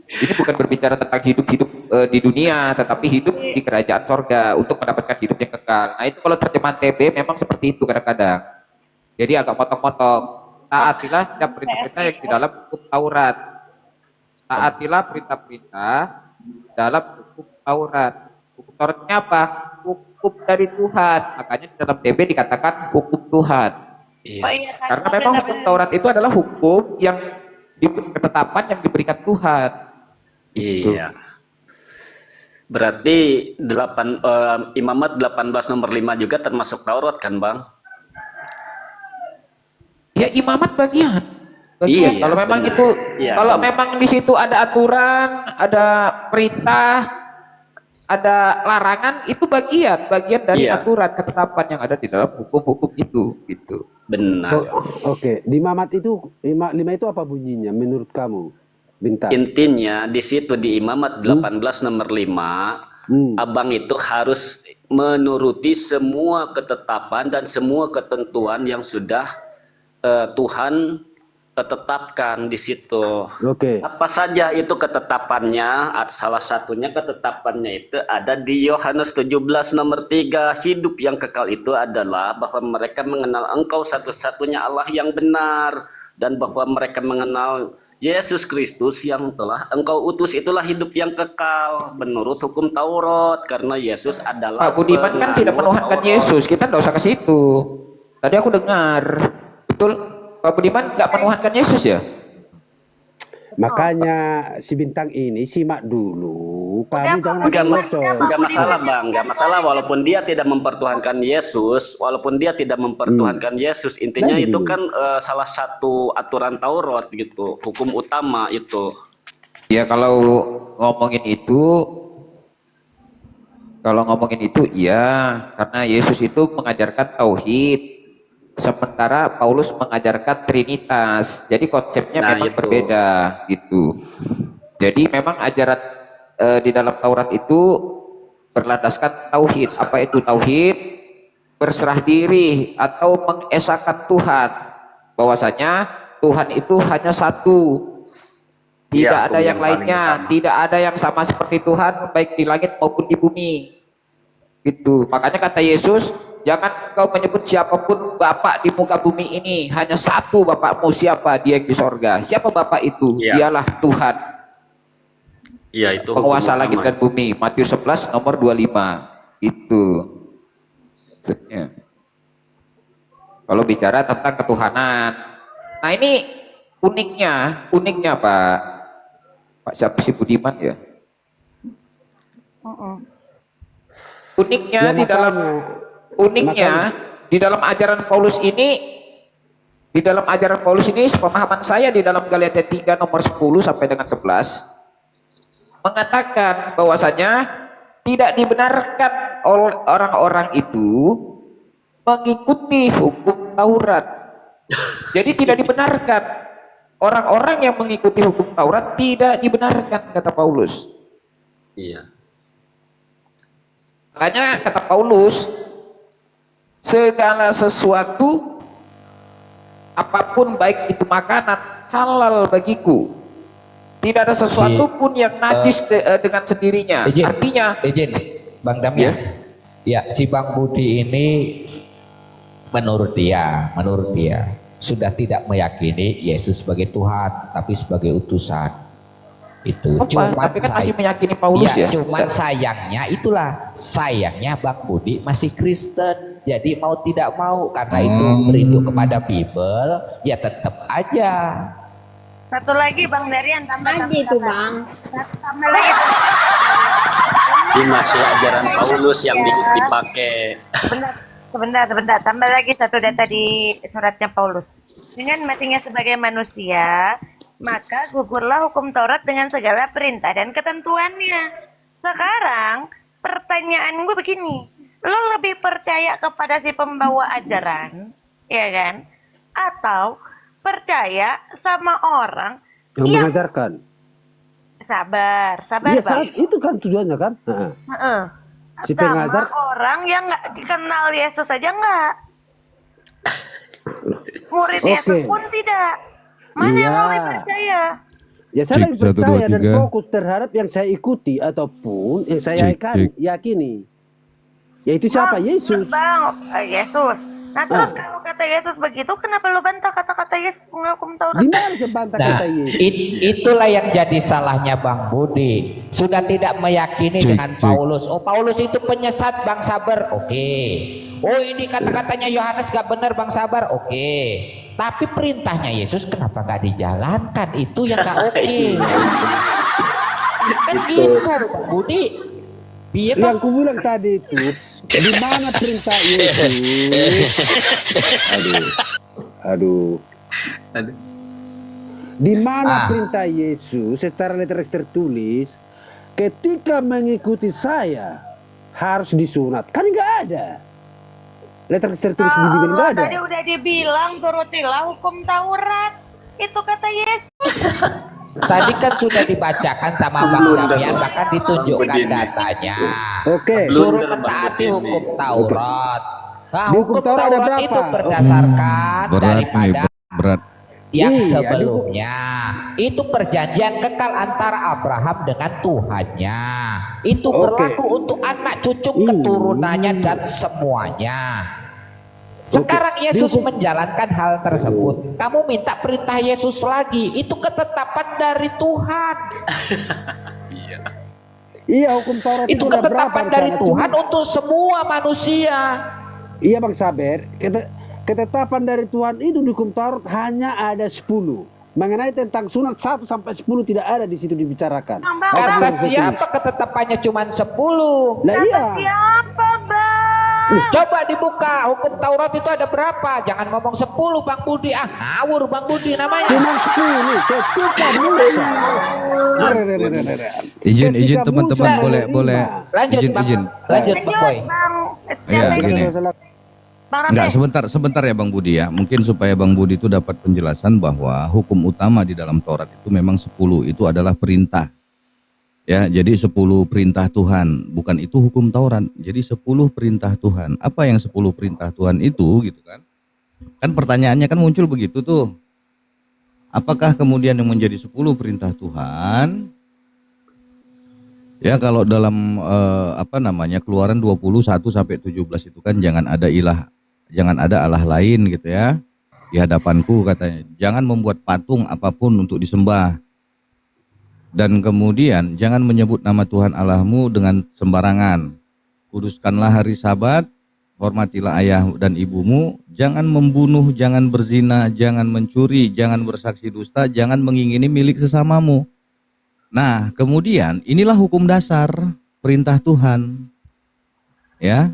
Ini bukan berbicara tentang hidup di dunia, tetapi hidup di kerajaan sorga untuk mendapatkan hidup yang kekal. Nah itu kalau terjemahan TB memang seperti itu kadang-kadang. Jadi agak motong-motong. Taatilah setiap perintah-perintah yang di dalam hukum Taurat. Taatilah perintah-perintah dalam hukum Taurat. Hukum Tauratnya apa? Hukum dari Tuhan. Makanya di dalam TB dikatakan hukum Tuhan. Oh, iya, kan? Karena memang hukum Taurat itu adalah hukum yang ketetapan yang diberikan Tuhan. Iya. Berarti Imamat 18 nomor 5 juga termasuk Taurat kan, Bang? Ya imamat bagian. Iya, kalau memang benar. itu, Iya, kalau benar. memang di situ ada aturan, ada perintah, ada larangan, itu bagian dari Iya. aturan ketetapan yang ada di dalam hukum-hukum itu, gitu. Benar. Oke, di Imamat itu 5 itu apa bunyinya menurut kamu? Bintang. Intinya di situ di Imamat 18 nomor 5, abang itu harus menuruti semua ketetapan dan semua ketentuan yang sudah Tuhan tetapkan di situ. Oke. Apa saja itu ketetapannya? Salah satunya ketetapannya itu ada di Yohanes 17 nomor 3. Hidup yang kekal itu adalah bahwa mereka mengenal Engkau satu-satunya Allah yang benar, dan bahwa mereka mengenal Yesus Kristus yang telah Engkau utus. Itulah hidup yang kekal menurut hukum Taurat, karena Yesus adalah Pak Budiman kan tidak penganut menuhankan Taurat. Yesus, kita tidak usah ke situ. Tadi aku dengar, betul Pak Budiman nggak menuhankan Yesus ya? Makanya si Bintang ini simak dulu. Kamu jangan Enggak, bocor. enggak masalah, Bang, enggak masalah walaupun dia tidak mempertuhankan Yesus, intinya Nah, itu begini. kan salah satu aturan Taurat gitu, hukum utama itu. Ya kalau ngomongin itu ya, karena Yesus itu mengajarkan tauhid, sementara Paulus mengajarkan Trinitas. Jadi konsepnya Nah, memang itu. berbeda gitu. Jadi memang ajaran di dalam Taurat itu berlandaskan tauhid. Apa itu tauhid? berserah diri atau mengesahkan Tuhan, bahwasanya Tuhan itu hanya satu, tidak Iya, ada hukum yang yang paling lainnya, utama. tidak ada yang sama seperti Tuhan baik di langit maupun di bumi. Gitu. Makanya kata Yesus, jangan engkau menyebut siapapun Bapak di muka bumi ini, hanya satu Bapakmu, siapa? Dia yang di sorga. Siapa Bapak itu? Iya. Dialah Tuhan, Iya, itu hukum penguasa langit utama. dan bumi. Matius 11 nomor 25. Itu maksudnya. Kalau bicara tentang ketuhanan. Nah, ini uniknya Pak siapa sih, Budiman ya? Uniknya Ya, di dalam di dalam ajaran Paulus ini, pemahaman saya di dalam Galatia 3 nomor 10 sampai dengan 11 mengatakan bahwasanya tidak dibenarkan oleh orang-orang itu mengikuti hukum Taurat. Jadi tidak dibenarkan. Orang-orang yang mengikuti hukum Taurat tidak dibenarkan, kata Paulus. Iya. Makanya kata Paulus, segala sesuatu apapun baik itu makanan halal bagiku. Tidak ada sesuatu pun yang najis dengan sendirinya. Artinya, izin Bang Damian. Ya, si Bang Budi ini menurut dia sudah tidak meyakini Yesus sebagai Tuhan, tapi sebagai utusan. Itu. tapi kan masih meyakini Paulus ya. Cuman sayangnya Bang Budi masih Kristen. Jadi mau tidak mau karena itu merindu kepada Bible, ya tetap aja. Satu lagi Bang Darian, tambah Itu Bang. tambah lagi. Ini masih ajaran Paulus yang dipakai. Sebentar. Tambah lagi satu data di suratnya Paulus. Dengan matinya sebagai manusia, maka gugurlah hukum Taurat dengan segala perintah dan ketentuannya. Sekarang pertanyaan gue begini, lo lebih percaya kepada si pembawa ajaran, ya kan? Atau percaya sama orang Yang mengajarkan. sabar Iya, Bang. itu kan tujuannya kan. Heeh. Si Sama pengajar- orang yang nggak dikenal Yesus aja nggak. Murid Yesus pun tidak. Mana yang Iya. lebih percaya? Ya saya Cek, lebih 1, 2, percaya dan 3. fokus terhadap yang saya ikuti ataupun yang saya Cek. yakini. Yaitu siapa? Yesus. Bang, Yesus. Nah terus kalau kata Yesus begitu, kenapa lu bantah kata-kata Yesus menghukum Taurat? Gimana saya bantah Nah, kata Yesus? itulah yang jadi salahnya Bang Budi. Sudah tidak meyakini Cek, dengan cek. Paulus. Oh, Paulus itu penyesat Bang Sabar. Oke. Oh, ini kata-katanya Yohanes gak benar Bang Sabar. Oke. Tapi perintahnya Yesus kenapa gak dijalankan? Itu yang gak oke. Kan gitu Bang Budi. Iya toh? Yang ku bilang tadi itu, di mana perintah Yesus? Aduh. Di mana perintah Yesus secara literal tertulis, ketika mengikuti saya harus disunat? Kan nggak ada. Literal tertulis di Bible nggak ada. Tadi udah dibilang turutilah hukum Taurat. Itu kata Yesus. Tadi kan sudah dibacakan sama Bang Damian, bahkan ditunjukkan datanya. Oke. Suruh mentaati hukum Taurat. Nah, Di hukum hukum Taurat ada Taurat berapa? itu berdasarkan Berat nih, daripada berat. yang Iya, sebelumnya. Itu perjanjian kekal antara Abraham dengan Tuhannya. Itu berlaku untuk anak cucu keturunannya dan semuanya. Sekarang Yesus menjalankan hal tersebut. Kamu minta perintah Yesus lagi. Itu ketetapan dari Tuhan. Iya, hukum Taurat Itu ada berapa ketetapan di dari sana? Tuhan untuk semua manusia. Iya Bang Saber, ketetapan dari Tuhan itu di hukum Taurat hanya ada 10. Mengenai tentang sunat 1 sampai 10 tidak ada di situ dibicarakan. Kata siapa ketetapannya cuma 10? Lah iya. Siapa Bang? Coba dibuka hukum Taurat itu ada berapa? Jangan ngomong 10 Bang Budi. Ah, ngawur Bang Budi namanya. Cuma 10 ketika Musa. Izin Ketika teman-teman, Musa boleh menerima. Lanjut izin. Bang. Lanjut Bang Boy. Bang. Iya, Siapa gini. Bang Enggak, Rambe? sebentar ya Bang Budi ya. Mungkin supaya Bang Budi itu dapat penjelasan bahwa hukum utama di dalam Taurat itu memang 10, itu adalah perintah. Ya, jadi 10 perintah Tuhan, bukan itu hukum Taurat. Jadi 10 perintah Tuhan. Apa yang 10 perintah Tuhan itu gitu kan? Kan pertanyaannya kan muncul begitu tuh. Apakah kemudian yang menjadi 10 perintah Tuhan? Ya, kalau dalam Keluaran 21 sampai 17 itu kan jangan ada Allah lain gitu ya. Di hadapanku katanya. Jangan membuat patung apapun untuk disembah. Dan kemudian jangan menyebut nama Tuhan Allahmu dengan sembarangan. Kuduskanlah hari Sabat, hormatilah ayah dan ibumu, jangan membunuh, jangan berzina, jangan mencuri, jangan bersaksi dusta, jangan mengingini milik sesamamu. Nah, kemudian inilah hukum dasar perintah Tuhan. Ya.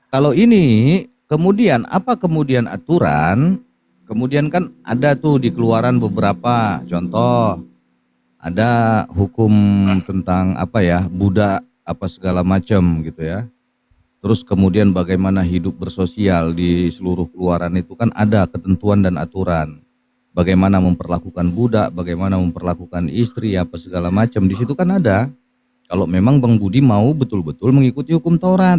Kalau ini kemudian apa kemudian aturan? Kemudian kan ada tuh di Keluaran beberapa contoh. Ada hukum tentang budak segala macam gitu ya. Terus kemudian bagaimana hidup bersosial di seluruh Keluaran itu kan ada ketentuan dan aturan. Bagaimana memperlakukan budak, bagaimana memperlakukan istri segala macam, di situ kan ada. Kalau memang Bang Budi mau betul-betul mengikuti hukum Taurat.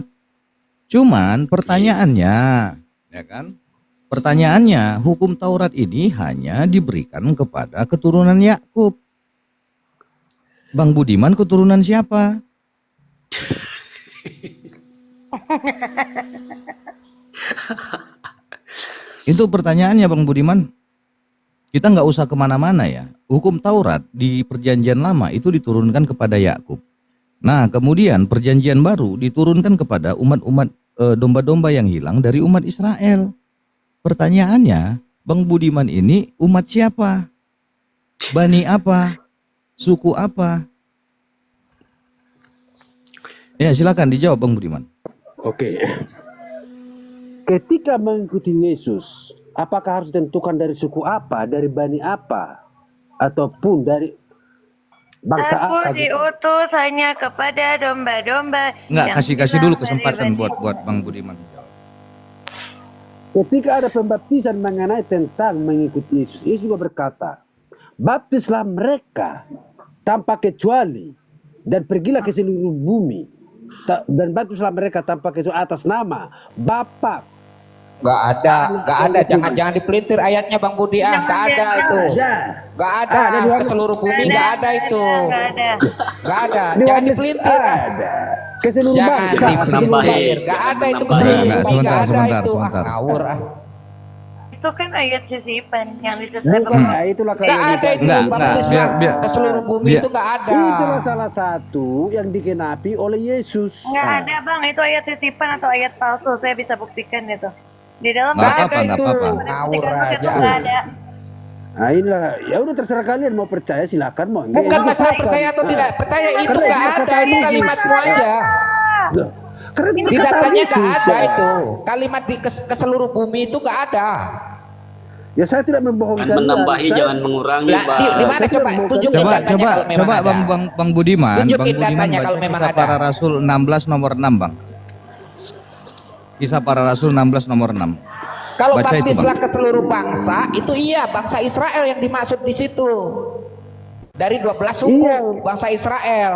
Cuman pertanyaannya, ya kan? Pertanyaannya, hukum Taurat ini hanya diberikan kepada keturunan Yakub. Bang Budiman keturunan siapa? Itu pertanyaannya Bang Budiman. Kita nggak usah kemana-mana ya. Hukum Taurat di Perjanjian Lama itu diturunkan kepada Yakub. Nah, kemudian Perjanjian Baru diturunkan kepada umat-umat domba-domba yang hilang dari umat Israel. Pertanyaannya, Bang Budiman ini umat siapa? Bani apa? Suku apa? Ya, silakan dijawab Bang Budiman. Oke. Ketika mengikuti Yesus, apakah harus ditentukan dari suku apa, dari bani apa, ataupun dari bangsa Aku apa? diutus hanya kepada domba-domba. Enggak, yang kasih dulu hilang dari kesempatan bani. buat Bang Budiman. Ketika ada pembaptisan mengenai tentang mengikuti Yesus, Yesus juga berkata, baptislah mereka tanpa kecuali dan pergilah ke seluruh bumi dan baptislah mereka tanpa kecuali atas nama Bapa. Nggak ada. Jangan dipelintir ayatnya Bang Budi. Nggak ada itu. Nggak ada. Ke seluruh bumi nggak ada itu. Nggak ada. Jangan dipelintir. Ke seluruh Jangan bangsa. dipelintir. Nggak ada itu ke seluruh Nggak, bumi. Nggak ada sebentar. itu. Ngawur Itu kan ayat sisipan yang Bukan, itulah Nggak ada itu. Nggak, Baptislah biar. ke seluruh bumi itu nggak ada. Itulah salah satu yang dikenapi oleh Yesus. Nggak ada bang, itu ayat sisipan atau ayat palsu. Saya bisa buktikan itu. Di dalam Nggak Nggak apa-apa, ada nggak itu. apa-apa. Ngawur itu aja. nggak ada. Nah inilah, ya udah terserah kalian mau percaya silakan mau. enggak, Bukan ya masalah silakan. percaya atau tidak percaya, itu Karena nggak ini ada. kata Itu Yesus. kalimatmu aja. Loh, karena ini Di kata datanya nggak Yesus, ada ya. itu. Kalimat ke seluruh bumi itu nggak ada. Ya saya tidak membohongkan. Kan menambahi jangan mengurangi, Lah, di Bang. mana coba tunjukin Coba datanya kalau memang coba ada. Bang Budiman, Tunjukin datanya kalau baca memang Kisah ada. Para Rasul 16 nomor 6, Bang. Kisah Para Rasul 16 nomor 6. Kalau Baca itu, baptislah Bang. ke seluruh bangsa, itu iya bangsa Israel yang dimaksud di situ. Dari 12 suku Iya. bangsa Israel.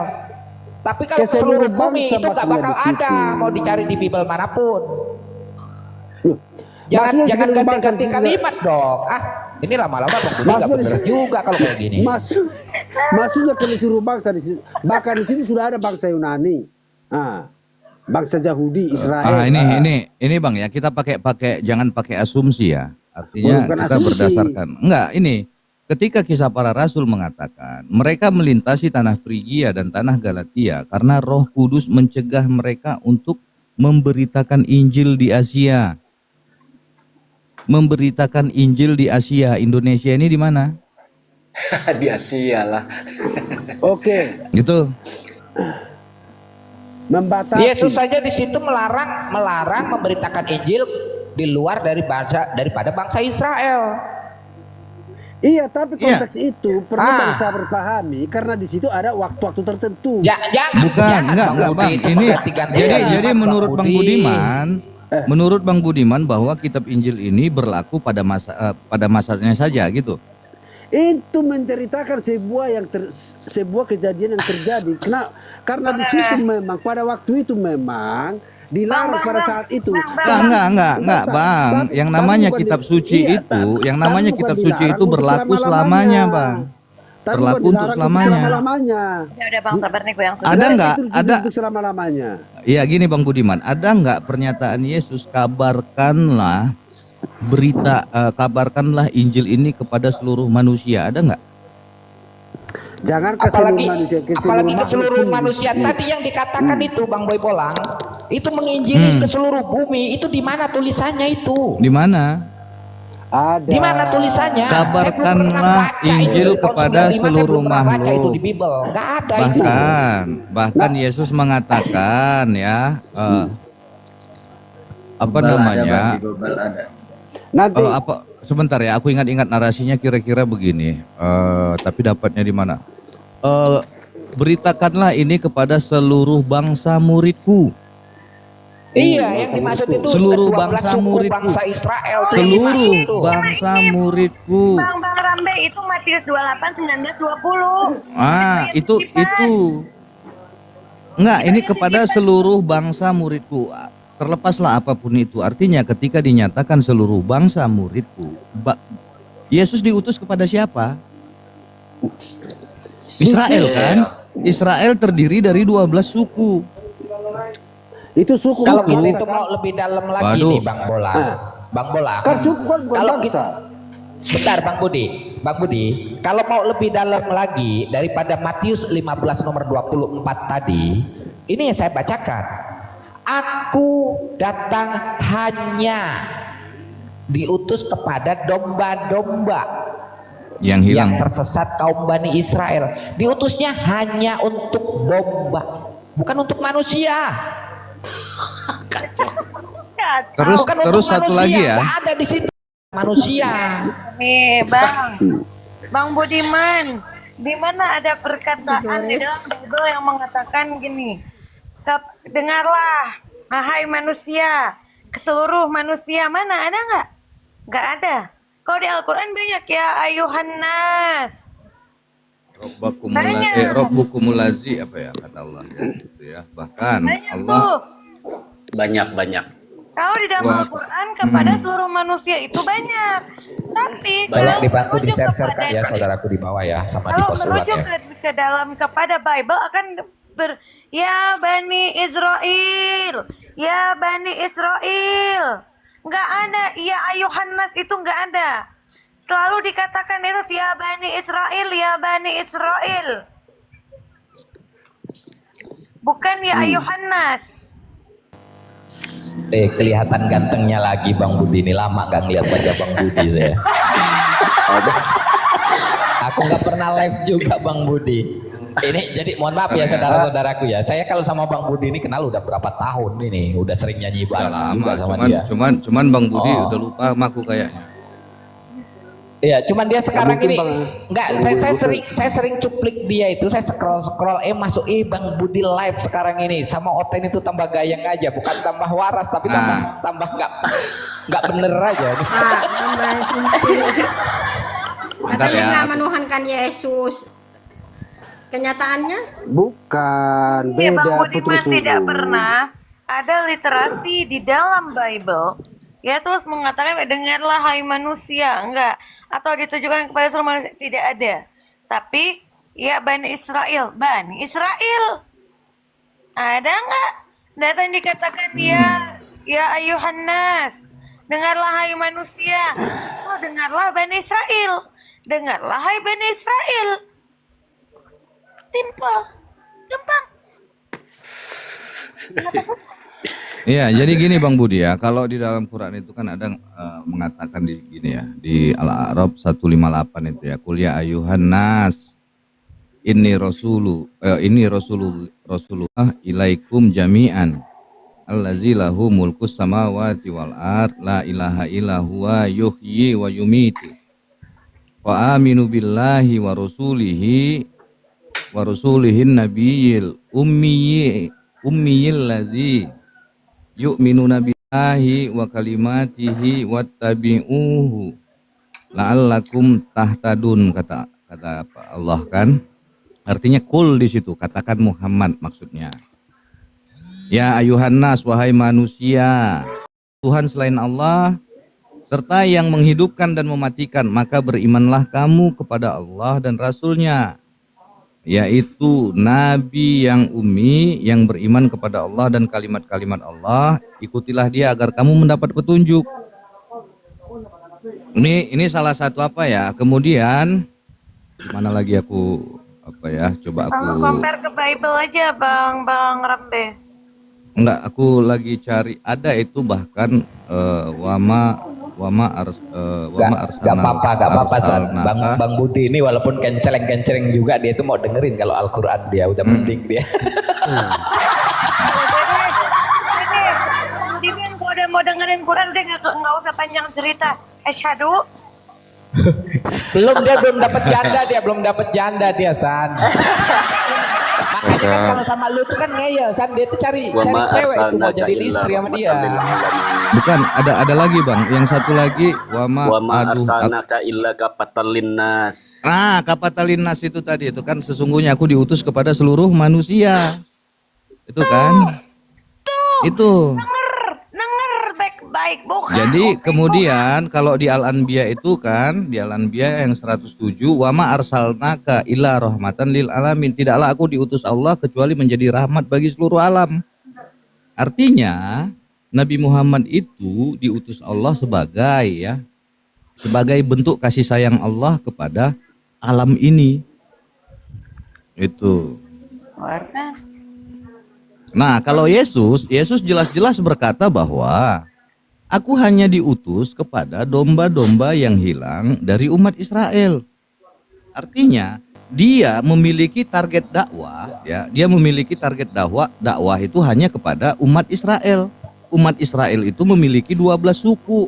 Tapi kalau Ke ke seluruh seluruh bumi bangsa itu nggak maksudnya bakal di situ. ada, mau dicari di Bible manapun. Loh, Jangan maksudnya jangan seluruh bangsa ganti-ganti juga. kalimat dong. Ini lama-lama Bang Budi nggak Maksudnya bener di- juga kalau kayak gini. Maksudnya ke seluruh bangsa di sini. Bahkan di sini sudah ada bangsa Yunani. Bangsa Yahudi, Israel. Ini Bang ya, kita pakai jangan pakai asumsi ya. Artinya Bukan kita asumsi. berdasarkan. Enggak, ini ketika Kisah Para Rasul mengatakan mereka melintasi tanah Frigia dan tanah Galatia karena Roh Kudus mencegah mereka untuk memberitakan Injil di Asia. Memberitakan Injil di Asia. Indonesia ini di mana? Di Asia lah. Oke, Gitu. membatasi. Yesus saja di situ melarang memberitakan Injil di luar daripada bangsa Israel. Iya, tapi Iya. konteks itu perlu bangsa berpahami karena di situ ada waktu-waktu tertentu. Jangan, Bukan, enggak Bang Bang. Budi, itu Ini mengganti-ganti jadi kalimat, menurut Bang Budi. Budiman, menurut Bang Budiman bahwa kitab Injil ini berlaku pada masanya saja gitu. itu menceritakan sebuah kejadian yang terjadi. Karena di situ memang pada waktu itu memang dilarang pada saat itu. Enggak, Bang. Yang namanya kitab suci itu, yang namanya kitab suci itu berlaku selamanya, Bang. Berlaku untuk selamanya. Udah Bang, sabar nih gue yang Ada nggak? Ada. Selama-lamanya. Iya gini Bang Budiman, ada nggak pernyataan Yesus kabarkanlah berita, kabarkanlah Injil ini kepada seluruh manusia, ada nggak? Jangan ke apalagi seluruh manusia, apalagi ke seluruh makhluk. manusia. Tadi yang dikatakan itu Bang Boy Bolang, itu menginjili ke seluruh bumi, itu di mana tulisannya itu? Di mana? Ada. Di mana tulisannya? Kabarkanlah Injil kepada seluruh makhluk. Itu di Bible. Nggak ada Bahkan Yesus mengatakan ya, apa namanya? Nanti Apa sebentar ya, aku ingat-ingat narasinya kira-kira begini. Tapi dapatnya di mana? Beritakanlah ini kepada seluruh bangsa muridku. Iya, yang dimaksud itu Seluruh 12 bangsa suku muridku. bangsa Israel. Seluruh bangsa muridku. Bang Rambe itu Matius 28 19 20. Itu enggak, ini kepada seluruh bangsa muridku. Terlepaslah apapun itu. Artinya ketika dinyatakan seluruh bangsa muridku, Yesus diutus kepada siapa? Israel kan? Israel terdiri dari 12 suku. itu suku. Kalau kita itu mau lebih dalam lagi nih Bang Bolang. Bang Bolang. Kan suku kan bukan Kalau bangsa. kita bentar Bang Budi, kalau mau lebih dalam lagi daripada Matius 15 nomor 24 tadi, ini yang saya bacakan. Aku datang hanya diutus kepada domba-domba Yang hilang. yang tersesat kaum Bani Israel. Diutusnya hanya untuk domba, bukan untuk manusia. Terus Bukan untuk satu manusia, lagi ya. nggak ada di situ manusia. Nih Bang Budiman, di mana ada perkataan di dalam Bible yang mengatakan gini, dengarlah, hai manusia, ke seluruh manusia, mana ada nggak? Nggak ada. Kalau di Al-Quran banyak ya, ayuhan nas. Rabbukumul ladzi apa ya kata Allah ya, gitu ya. Bahkan Banyak Allah tuh. Banyak. Kalau di dalam Al-Quran kepada seluruh manusia itu banyak. Tapi Banyak kalau dibantu merujuk di-share-kan kepada- ya saudaraku di bawah ya, sama di Kalau post merujuk ulang ya. ke dalam kepada Bible akan ya Bani Israel, ya Bani Israel. Nggak ada, ya ayuhan nas itu nggak ada. Selalu dikatakan itu ya Bani Israel, ya Bani Israel. Bukan ya ayuhan nas. Kelihatan gantengnya lagi Bang Budi, ini lama gak ngeliat wajah Bang Budi saya. Aku nggak pernah live juga Bang Budi. Ini jadi mohon maaf ya saudara-saudaraku ya. Saya kalau sama Bang Budi ini kenal udah berapa tahun ini, udah sering nyanyi udah bareng lama, juga sama dia. cuman Bang Budi Oh. udah lupa sama aku kayaknya. Iya, cuman dia sekarang mungkin, ini Bang. enggak, saya sering cuplik dia itu, saya scroll masuk Bang Budi live sekarang ini sama Oten itu tambah gayeng aja, bukan tambah waras tapi tambah enggak bener aja. Katanya nggak menuhankan Yesus. Kenyataannya Bukan, Ya, beda Bang Budiman putri tidak suku. pernah ada literasi di dalam Bible. Yesus mengatakan dengarlah hai manusia, enggak, atau ditujukan kepada seluruh manusia, tidak ada. Tapi ya Bani Israel, ada enggak? Data yang dikatakan ya ayuhan nas, dengarlah hai manusia. Oh, dengarlah Bani Israel. Dengarlah hai Bani Israel. Simple, gampang. Kenapa susah? Iya, jadi gini Bang Budi ya, kalau di dalam Quran itu kan ada mengatakan di gini ya, di Al-A'raf 158 itu ya, Qul ya ayyuhan nas inni rasulullah ilaikum jami'an allazi lahu mulkus samawati wal ard la ilaha illa huwa yuhyi wa yumitu wa aminu billahi wa rasulihin nabiyil ummiyil lazi yu'minuna billahi wa kalimatihi wattabi'uhu la'allakum tahtadun, kata Allah kan. Artinya kul di situ, katakan Muhammad maksudnya. Ya ayuhan nas, wahai manusia, Tuhan selain Allah serta yang menghidupkan dan mematikan, maka berimanlah kamu kepada Allah dan Rasulnya, yaitu Nabi yang ummi yang beriman kepada Allah dan kalimat-kalimat Allah. Ikutilah dia agar kamu mendapat petunjuk. Ini salah satu apa ya. Kemudian mana lagi aku apa ya, coba aku Compare ke Bible aja Bang Rambe. enggak, aku lagi cari ada itu bahkan Gak apa-apa San. Bang Budi ini walaupun kenceleng juga dia itu mau dengerin kalau Al-Quran, dia udah penting dia. Udah deh. Dimin kalau udah mau dengerin Quran udah nggak usah panjang cerita. Asyhadu. Belum dapat janda dia San. Makanya kan kalau sama lu tuh kan ngeyel San, dia tuh cari cewek itu mau jadi istri sama dia. bukan, ada lagi Bang, yang satu lagi wa ma arsalnaka illa kafatan linnas. Kafatan linnas itu tadi, itu kan sesungguhnya aku diutus kepada seluruh manusia. Itu kan itu. Denger baik-baik, bukan. Jadi kemudian kalau di Al-Anbiya itu kan, di Al-Anbiya yang 107, wa ma arsalnaka illa rahmatan lil alamin, tidaklah aku diutus Allah kecuali menjadi rahmat bagi seluruh alam. Artinya Nabi Muhammad itu diutus Allah sebagai bentuk kasih sayang Allah kepada alam ini. Itu. Nah, kalau Yesus jelas-jelas berkata bahwa aku hanya diutus kepada domba-domba yang hilang dari umat Israel. Artinya dia memiliki target dakwah, ya. Dia memiliki target dakwah itu hanya kepada umat Israel. Umat Israel itu memiliki 12 suku.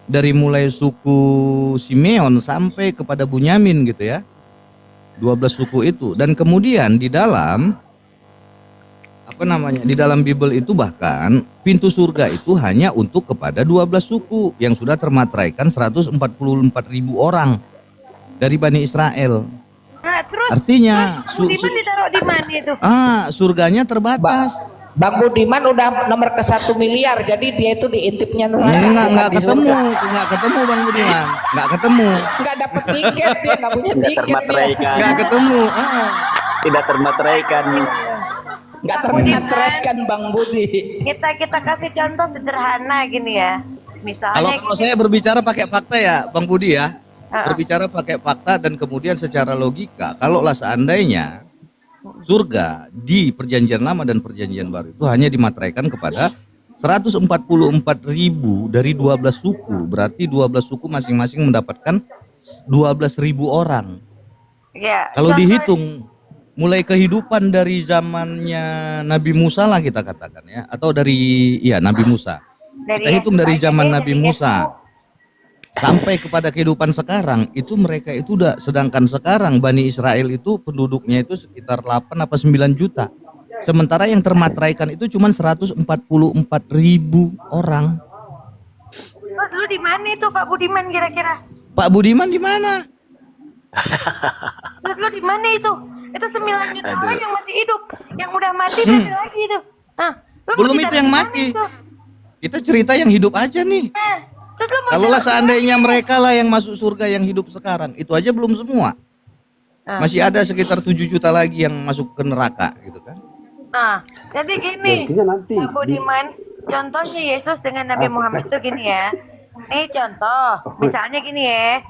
Dari mulai suku Simeon sampai kepada Bunyamin gitu ya. 12 suku itu, dan kemudian di dalam di dalam Bible itu bahkan pintu surga itu hanya untuk kepada 12 suku yang sudah termateraikan 144.000 orang dari Bani Israel. Nah, terus artinya Budiman ditaruh di mana itu? Surganya terbatas. Bang Budiman udah nomor ke 1 miliar, jadi dia itu diintipnya nggak ketemu Bang Budiman, nggak ketemu, nggak dapet tiket, dia nggak punya tiket, nggak ketemu, tidak termateraikan. Nggak termateraikan Bang Budi. Kita kasih contoh sederhana gini ya, misalnya kalau saya berbicara pakai fakta ya Bang Budi ya, berbicara pakai fakta dan kemudian secara logika, kalaulah seandainya surga di perjanjian lama dan perjanjian baru itu hanya dimateraikan kepada 144.000 dari 12 suku, berarti 12 suku masing-masing mendapatkan 12.000 orang. Ya, kalau dihitung mulai kehidupan dari zamannya Nabi Musa lah kita katakan ya, atau dari Nabi Musa. Kita hitung dari zaman Nabi Musa sampai kepada kehidupan sekarang, itu mereka itu udah, sedangkan sekarang Bani Israel itu penduduknya itu sekitar 8 apa 9 juta. Sementara yang termateraikan itu cuma 144.000 orang. Terus lu di mana itu Pak Budiman kira-kira? Pak Budiman di mana? Lu di mana itu? Itu 9 juta orang yang masih hidup, yang udah mati dari lagi itu. Belum itu yang mati. Kita cerita yang hidup aja nih. Kalaulah seandainya mereka lah yang masuk surga yang hidup sekarang, itu aja belum semua. Masih ada sekitar 7 juta lagi yang masuk ke neraka gitu kan. Nah, jadi gini, Pak Budiman, contohnya Yesus dengan Nabi Muhammad itu gini ya. Nih contoh, misalnya gini ya.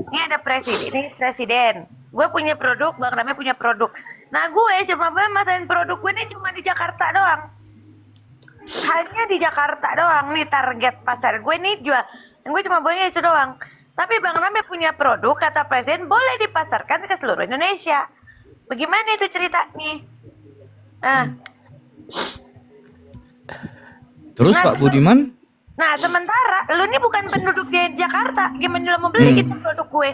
Ini ada presiden. Gue punya produk, Bang Rame punya produk. Nah gue cuma masain produk gue ini cuma di Jakarta doang. Hanya di Jakarta doang nih target pasar gue nih jual. Gue cuma punya itu doang. Tapi Bang Rame punya produk, kata presiden boleh dipasarkan ke seluruh Indonesia. Bagaimana itu ceritanya? Terus Pak Budiman? Nah sementara lu ini bukan penduduk di Jakarta, gimana lu mau beli gitu produk gue?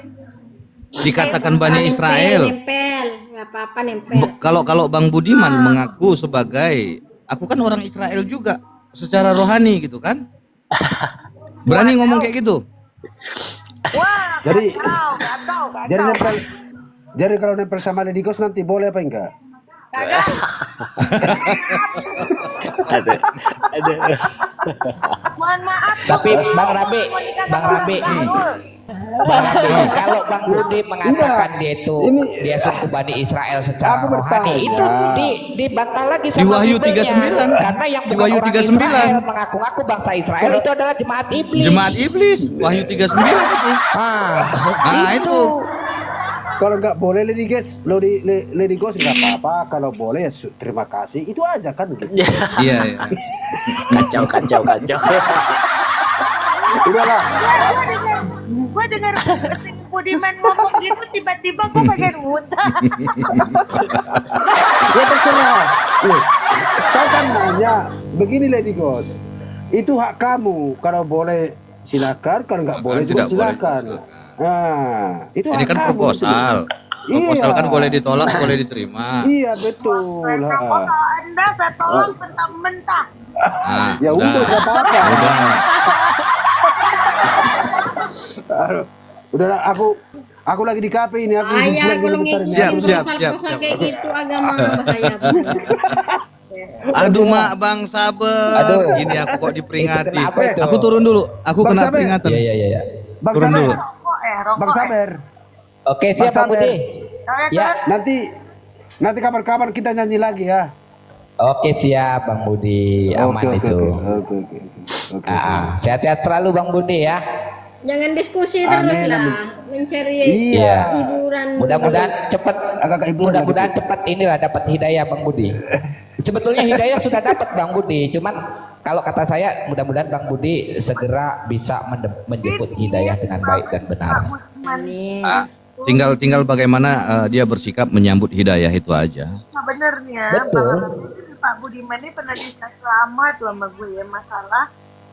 Dikatakan Bani Israel. Nempel, nggak apa-apa nempel. Kalau Bang Budiman mengaku sebagai, aku kan orang Israel juga secara rohani gitu kan, berani ngomong kayak gitu. Wah, Jadi- kacau. Jadi kalau nempel sama Lady Ghost nanti boleh apa enggak? Kagak. Ada. Mohon maaf. Tapi Bang. Bang Rabi, Mau nikah Bang sama orang Rabi. Bahrul. Bang Rabi, kalau Bang Budi mengatakan dia itu Ini- dia suku Bani Israel secara Aku rohani bertanya. itu dibantah lagi Di sama Wahyu Bibelnya. 39. Karena yang Di bukan Wahyu orang 39. Israel mengaku-ngaku bangsa Israel itu adalah jemaat iblis. Jemaat iblis, Wahyu 39 itu. Nah, itu. Kalau nggak boleh Lady Ghost nggak apa-apa. Kalau boleh ya terima kasih. Itu aja kan gitu. Iya, iya. Kacau. Udahlah. Gua dengar Budiman ngomong gitu tiba-tiba gua pengen muntah. Ya terserah. Yes. Saya kan nanya, begini Lady Ghost. Itu hak kamu. Kalau boleh silakan, kalau nggak boleh juga Tidak boleh. silakan. Nah, itu Ini hak kan kamu. proposal. Proposal Iya. kan boleh ditolak, boleh diterima. Iya betul. Proposal Anda saya tolong mentah-mentah. Nah, Ya udah nggak apa-apa. Udah. Aduh, udahlah aku lagi di kafe ini. Aku Ayah bilang kalau dulu bentar ini. Siap, ngikutin siap. proposal kayak gitu agama bahaya banget. Aduh, Mak, Bang, sabar. Aduh. Ini aku kok diperingati. Itu kenapa itu? Aku turun dulu. Aku Bang, kena sabar. peringatan. Iya. Bang Turun Saber, dulu. Rokok Bang Saber. Oke, siap Bang Budi. Ya. Nanti kapan-kapan kita nyanyi lagi ya. Oke, siap Bang Budi. Aman Oke. itu. Oke. Sehat-sehat selalu Bang Budi ya. Jangan diskusi Amin, terus lah, amin. mencari Iya. hiburan. Mudah-mudahan cepat Agak hiburan mudah-mudahan lagi. cepat inilah dapat hidayah Bang Budi. Sebetulnya hidayah sudah dapat Bang Budi, cuman kalau kata saya mudah-mudahan Bang Budi segera bisa menjemput hidayah dengan baik dan benar. Amin. Tinggal bagaimana dia bersikap menyambut hidayah itu aja. Nah, benernya Betul. Pak Budiman ini pernah dikasih lama tuh sama gue ya masalah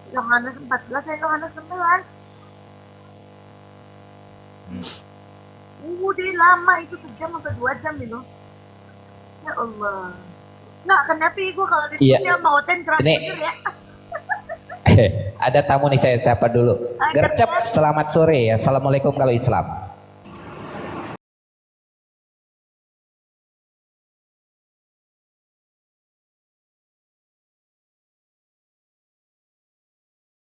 Yohanes 14 dan Yohanes 16. Udah lama itu sejam sampai 2 jam itu. Ya Allah. Nggak, kenapa gue kalau diskusi Iya. sama Oten keras Ini- bener ya. Ada tamu nih saya sapa dulu. Gercep, selamat sore. Assalamualaikum kalau Islam.